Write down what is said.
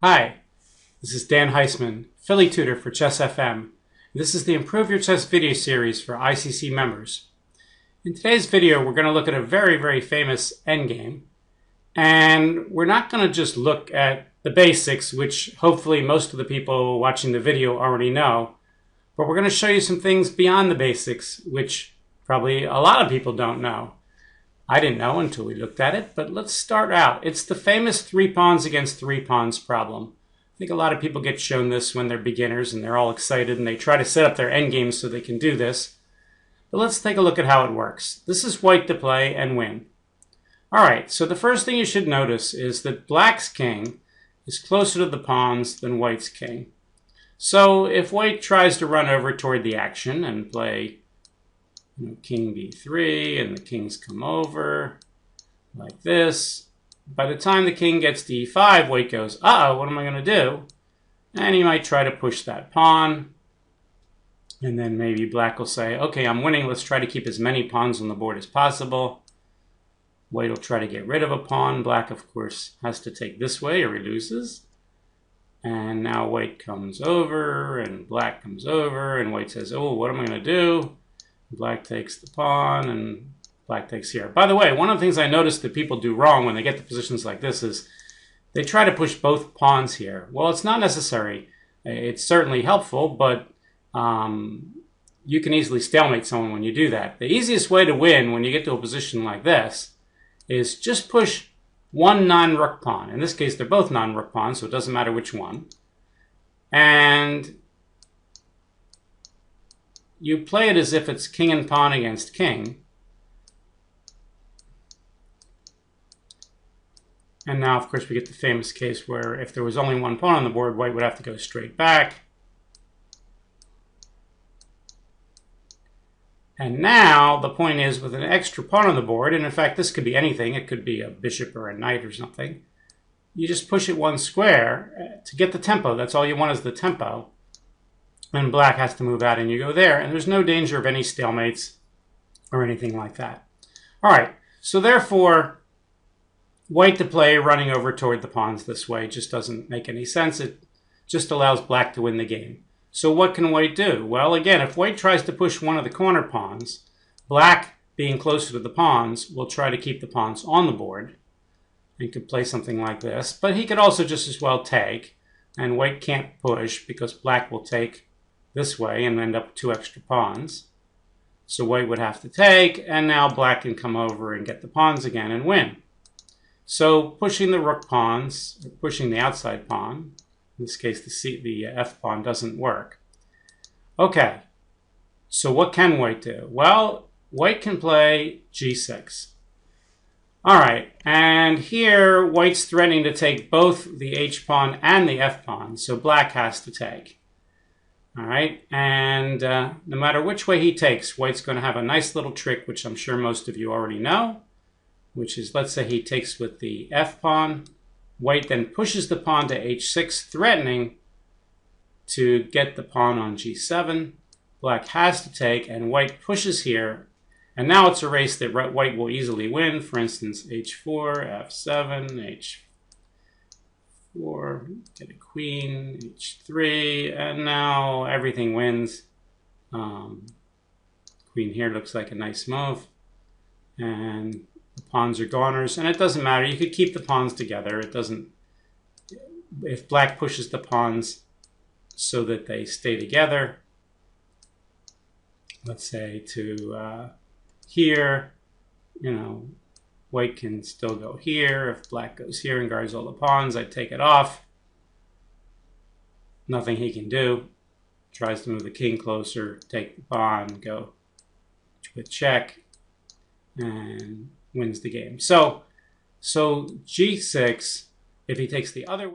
Hi, this is Dan Heisman, Philly tutor for Chess FM. This is the Improve Your Chess video series for ICC members. In today's video, we're going to look at a very famous endgame. And we're not going to just look at the basics, which hopefully most of the people watching the video already know. But we're going to show you some things beyond the basics, which probably a lot of people don't know. I didn't know until we looked at it, but let's start out. It's the famous 3 pawns against 3 pawns problem. I think a lot of people get shown this when they're beginners and they're all excited and they try to set up their endgames so they can do this. But let's take a look at how it works. This is white to play and win. Alright, so the first thing you should notice is that black's king is closer to the pawns than white's king. So if white tries to run over toward the action and play king b3, and the kings come over like this. By the time the king gets to e5, white goes, uh-oh, what am I going to do? And he might try to push that pawn. And then maybe black will say, okay, I'm winning. Let's try to keep as many pawns on the board as possible. White will try to get rid of a pawn. Black, of course, has to take this way or he loses. And now white comes over, and black comes over, and white says, oh, what am I going to do? Black takes the pawn, and black takes here. By the way, one of the things I noticed that people do wrong when they get to positions like this is they try to push both pawns here. Well, it's not necessary. It's certainly helpful, but you can easily stalemate someone when you do that. The easiest way to win when you get to a position like this is just push one non-rook pawn. In this case, they're both non-rook pawns, so it doesn't matter which one. And you play it as if it's king and pawn against king. And now, of course, we get the famous case where if there was only one pawn on the board, white would have to go straight back. And now the point is, with an extra pawn on the board, and in fact this could be anything, it could be a bishop or a knight or something, you just push it one square to get the tempo. That's all you want is the tempo. And black has to move out and you go there, and there's no danger of any stalemates or anything like that. Alright, so therefore white to play running over toward the pawns this way just doesn't make any sense. It just allows black to win the game. So what can white do? Well, again, if white tries to push one of the corner pawns, black, being closer to the pawns, will try to keep the pawns on the board and could play something like this. But he could also just as well take, and white can't push because black will take this way and end up with 2 extra pawns. So white would have to take, and now black can come over and get the pawns again and win. So pushing the rook pawns, or pushing the outside pawn, in this case the f pawn, doesn't work. Okay, so what can white do? Well, white can play g6. Alright, and here white's threatening to take both the h pawn and the f pawn, so black has to take. Alright, and no matter which way he takes, white's going to have a nice little trick, which I'm sure most of you already know, which is, let's say he takes with the f pawn. White then pushes the pawn to h6, threatening to get the pawn on g7. Black has to take, and white pushes here. And now it's a race that white will easily win. For instance, h4, f7, h4, get a queen, h3, and now everything wins. Queen here looks like a nice move. And the pawns are goners, and it doesn't matter. You could keep the pawns together. It doesn't. If black pushes the pawns so that they stay together, let's say to here, white can still go here. If black goes here and guards all the pawns, I take it off. Nothing he can do. Tries to move the king closer, take the pawn, go with check, and wins the game. So g6, if he takes the other way.